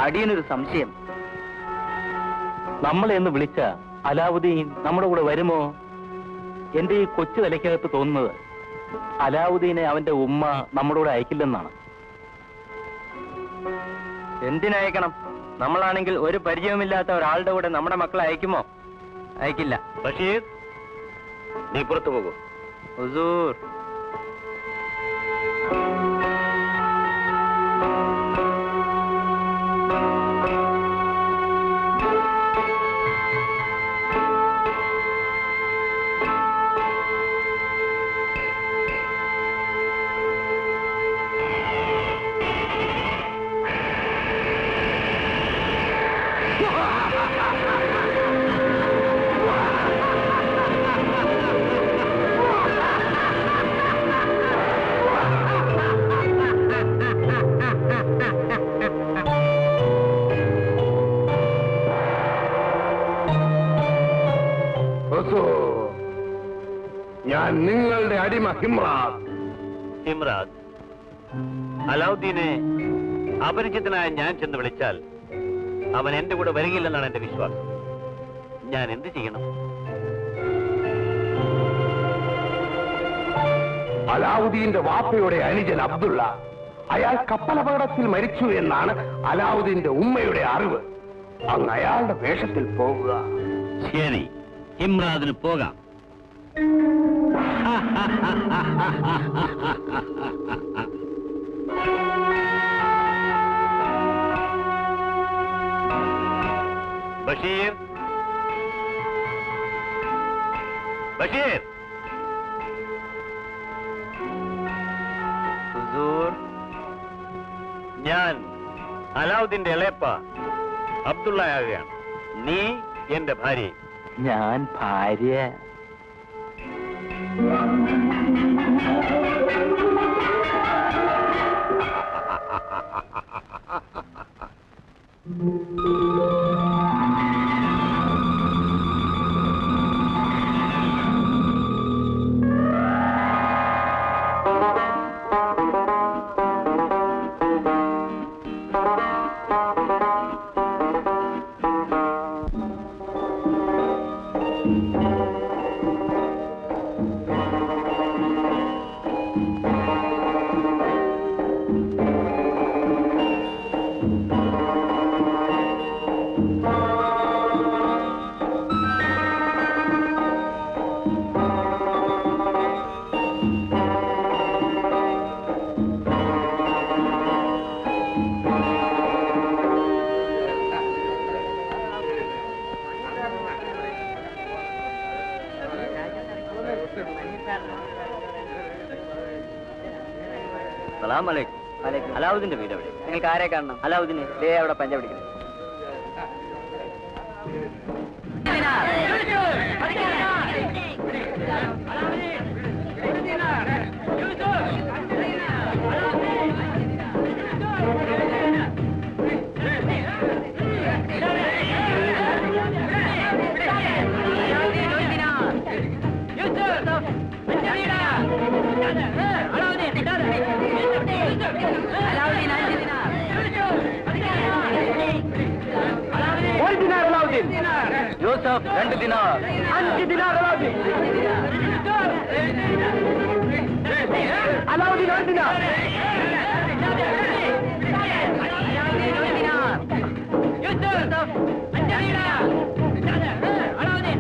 അടിയനൊരു സംശയം. നമ്മളെ എന്ന് വിളിച്ച അലാവുദ്ദീൻ നമ്മുടെ കൂടെ വരുമോ? എന്റെ ഈ കൊച്ചു തലയ്ക്കകത്ത് തോന്നുന്നത് അലാവുദ്ദീനെ അവന്റെ ഉമ്മ നമ്മുടെ കൂടെ അയക്കില്ലെന്നാണ്. എന്തിനയക്കണം? നമ്മളാണെങ്കിൽ ഒരു പരിചയമില്ലാത്ത ഒരാളുടെ കൂടെ നമ്മുടെ മക്കളെ അയക്കുമോ? അയക്കില്ല. ബഷീർ, നീ പുറത്തു പോകൂ. ഹുസൂർ. ഞാൻ നിങ്ങളുടെ അടിമ ഹിമ്രാദ്. ഹിമ്രാദ്, അലാവുദ്ദീനെ അപരിചിതനായ ഞാൻ ചെന്ന് വിളിച്ചാൽ അവൻ എന്റെ കൂടെ വരികയില്ലെന്നാണ് എന്റെ വിശ്വാസം. ഞാൻ എന്ത് ചെയ്യണം? അലാവുദ്ദീന്റെ വാപ്പയുടെ അനുജൻ അബ്ദുള്ള, അയാൾ കപ്പലപകടത്തിൽ മരിച്ചു എന്നാണ് അലാവുദ്ദീന്റെ ഉമ്മയുടെ അറിവ്. അങ്ങ് അയാളുടെ വേഷത്തിൽ പോകുക. ശരി, ഹിമ്രാദിന് പോകാം. ബഷീർ, ബഷീർ. ഹുസൂർ. ഞാൻ അലാവുദ്ദീന്റെ ഇളയപ്പ അബ്ദുള്ളയാകുകയാണ്. നീ എന്റെ ഭാര്യ. ഞാൻ ഭാര്യ. അലാവുദ്ദീന്റെ വീട് എവിടെ? നിങ്ങൾക്ക് ആരെ കാണണം? അലാവുദ്ദീനെ ദേ അവിടെ പഞ്ച പിടിക്കുന്നത്. യൂസഫ് 2 ദിനാർ. 5 ദിനാർ അലാവുദ്ദീൻ. അലാവുദ്ദീൻ 1 ദിനാർ. യൂസഫ് 5 ദിനാർ. അലാവുദ്ദീൻ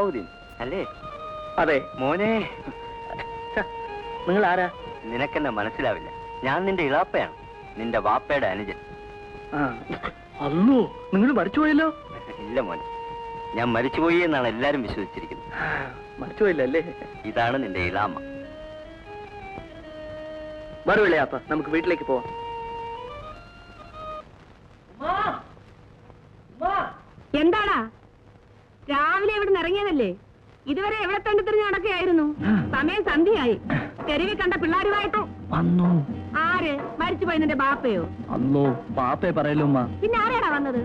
അലാവുദ്ദീൻ അല്ലേ? അതെ. മോനെ, നിങ്ങൾ ആരാ? നിനക്കെന്നെ മനസ്സിലാവില്ല. ഞാൻ നിന്റെ ഇളാപ്പയാണ്, നിന്റെ വാപ്പയുടെ അനുജൻ. അല്ലോ, നിങ്ങൾ മരിച്ചുപോയല്ലോ. ഇല്ല മോനെ, ഞാൻ മരിച്ചുപോയി എന്നാണ് എല്ലാരും വിശ്വസിച്ചിരിക്കുന്നത്. മരിച്ചുപോയില്ല അല്ലേ? ഇതാണ് നിന്റെ ഇളാമ്മ. വരവില്ലേ അപ്പ, നമുക്ക് വീട്ടിലേക്ക് പോവാം. എന്താടാ രാവിലെ ഇവിടെ ഇറങ്ങിയതല്ലേ? ഇതുവരെ എവിടെ തണ്ടിത്തിരിഞ്ഞ് നടക്കുകയായിരുന്നു. സമയം സന്ധ്യയായി. തെരുവിൽ കണ്ട പിള്ളേരുമായിട്ടോ വന്നു. ആര്? മരിച്ചുപോയി നിന്റെ ബാപ്പയോ? അല്ലോ, പാപ്പയെ പറയല്ലോ ഉമ്മ. പിന്നെ ആരെയാടാ വന്നത്?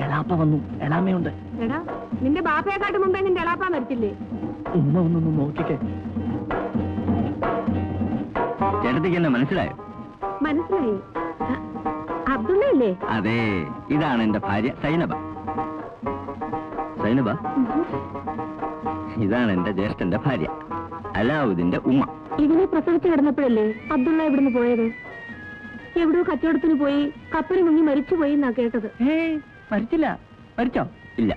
എളാപ്പ വന്നു. എളാമ്മയുണ്ട്. എടാ, നിന്റെ ബാപ്പയെക്കാട്ട് മുമ്പേ നിന്റെ എളാപ്പ മരിച്ചില്ലേ? ഉമ്മ ഒന്നൊന്ന് നോക്കിക്കേ. ചേട്ടത്തിക്ക് എന്നെ മനസ്സിലായോ? മനസ്സിലായി. അബ്ദുള്ളയല്ലേ? അതെ, ഇതാണ് എന്റെ ഭാര്യ സൈനബ. സൈനബ, ഇതാണ് എന്റെ ജ്യേഷ്ഠന്റെ ഭാര്യ അലാവുദ്ദീന്റെ ഉമ്മ. ഇതിനെ പ്രസവിച്ച് കിടന്നപ്പോഴല്ലേ അബ്ദുള്ള ഇവിടുന്ന് പോയത്? എവിടെയോ കച്ചവടത്തിന് പോയി കപ്പൽ മുങ്ങി മരിച്ചുപോയി എന്നാ കേട്ടത്. മരിച്ചില്ല. മരിച്ചോ? ഇല്ല,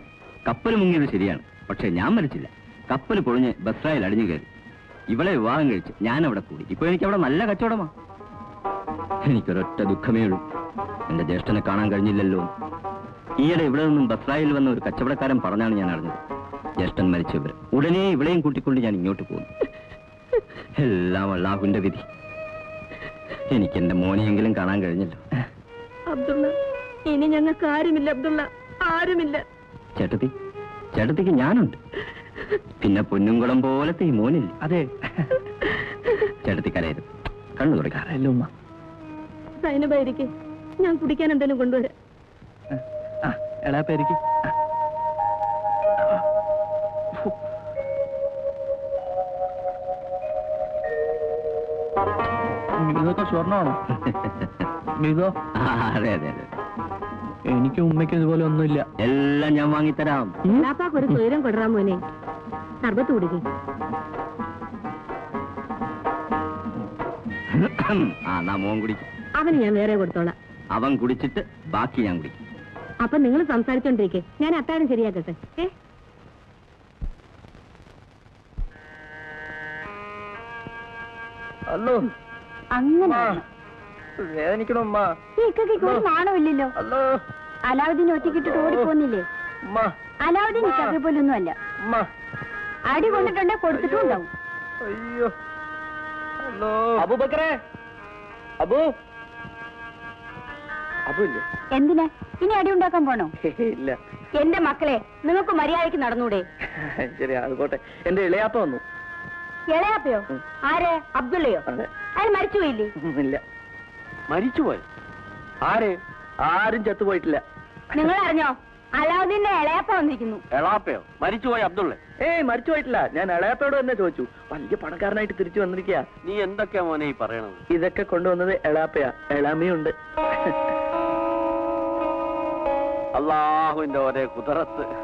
കപ്പൽ മുങ്ങിയത് ശരിയാണ്, പക്ഷെ ഞാൻ മരിച്ചില്ല. കപ്പൽ പൊളിഞ്ഞ് ബസ്രായിൽ അടിഞ്ഞു കയറി. ഇവളെ വിവാഹം കഴിച്ച് ഞാൻ അവിടെ കൂടി. ഇപ്പൊ എനിക്ക് അവിടെ നല്ല കച്ചവടമാ. എനിക്കൊരൊറ്റ ദുഃഖമേ ഉള്ളൂ, എന്റെ ജ്യേഷ്ഠനെ കാണാൻ കഴിഞ്ഞില്ലല്ലോ. ഈയിടെ ഇവിടെ നിന്നും ബസ്രായിൽ വന്ന ഒരു കച്ചവടക്കാരൻ പറഞ്ഞാണ് ഞാൻ അറിഞ്ഞത്, ജ്യേഷ്ഠൻ മരിച്ച വിവരം. ഉടനെ ഇവിടെയും കൂട്ടിക്കൊണ്ട് ഞാൻ ഇങ്ങോട്ട് പോകുന്നു. എല്ലാം അല്ലാഹുവിന്റെ വിധി. എനിക്ക് എന്റെ മോനെയെങ്കിലും കാണാൻ കഴിഞ്ഞല്ലോ. അബ്ദുള്ള, ഇനി ഞങ്ങൾക്ക് ആരുമില്ല അബ്ദുള്ള, ആരുമില്ല. ചേട്ടത്തിക്ക് ഞാനുണ്ട്. പിന്നെ പൊന്നുംകുളം പോലത്തെ ഈ മോനില്ലേ? അതെ. ചേട്ടത്തി കരയരുത്, കണ്ണു തുറക്കാറല്ലോ ഉമ്മ. സൈനബായിരിക്കെ, ഞാൻ കുടിക്കാൻ എന്തെങ്കിലും കൊണ്ടുവരാം. എളാപ്പേരിക്ക് ഇതൊക്കെ സ്വർണ്ണമാണോ? ഇതോ? അതെ അതെ അതെ, എനിക്കും ഉമ്മയ്ക്കും ഇതുപോലെ ഒന്നുമില്ല. എല്ലാം ഞാൻ വാങ്ങിത്തരാം. ലാപ്പാക്ക് ഒരു സ്വൈരം കൊടുറാൻ മോനെ. സർബത്ത് കുടിക്കും. ആ മോൻ കുടിക്കും. അവന് ഞാൻ വേറെ കൊടുത്തോളാം. അവൻ കുടിച്ചിട്ട് ബാക്കി ഞാൻ കുടിക്കും. അപ്പൊ നിങ്ങൾ സംസാരിച്ചോണ്ടിരിക്കെ, ഞാൻ അത്താഴം ശരിയാക്കട്ടെ. അല്ലോ, അങ്ങനെ വേദനിക്കണോ ഉമ്മ? ഈ ഇക്കൊക്കെ ഒരു നാണമില്ലല്ലോ. അല്ലോ, അലാവുദ്ദീൻ ഒറ്റക്കിട്ടിട്ട് ഓടിപ്പോന്നില്ലേ? ഉമ്മ. അലാവുദ്ദീൻ ഇക്കൊക്കെ പോലൊന്നും അല്ല. ഉമ്മ. അടി കൊണ്ടിട്ടുണ്ടെ കൊടുത്തിട്ടും ഉണ്ടാവും. അയ്യോ. അല്ലോ, അബൂബക്കറേ. അബു. അബു ഇല്ലേ? എന്തിനാ ഇനി അടി ഉണ്ടാക്കാൻ പോണോ? ഇല്ല. എന്റെ മക്കളെ, നിങ്ങൾക്ക് മര്യാദയ്ക്ക് നടന്നൂടെ? ശരി, അതുപോട്ടെ. എന്റെ ഇളയാപ്പ വന്നു. ഇളയാപ്പയോ? ആര്? അബ്ദുള്ളയോ? അതെ. അയാൾ മരിച്ചുപോയില്ലേ? ഇല്ല. മരിച്ചുപോയി? ആര്? ആരും ചത്തുപോയിട്ടില്ല. നിങ്ങൾ അറിഞ്ഞോ? അലാവുദ്ദീന്റെ ഇളയാപ്പ വന്നിരിക്കുന്നു. എളാപ്പയോ? മരിച്ചുപോയി അബ്ദുള്ള? ഏയ്, മരിച്ചുപോയിട്ടില്ല. ഞാൻ ഇളയാപ്പയോട് തന്നെ ചോദിച്ചു. വലിയ പണക്കാരനായിട്ട് തിരിച്ചു വന്നിരിക്കുക. നീ എന്തൊക്കെയാ മോനെ ഈ പറയണത്? ഇതൊക്കെ കൊണ്ടുവന്നത് എളാപ്പയാ. എളാമയുണ്ട്. അല്ലാഹുവിന്റെ ഒരേ കുതിരത്ത്.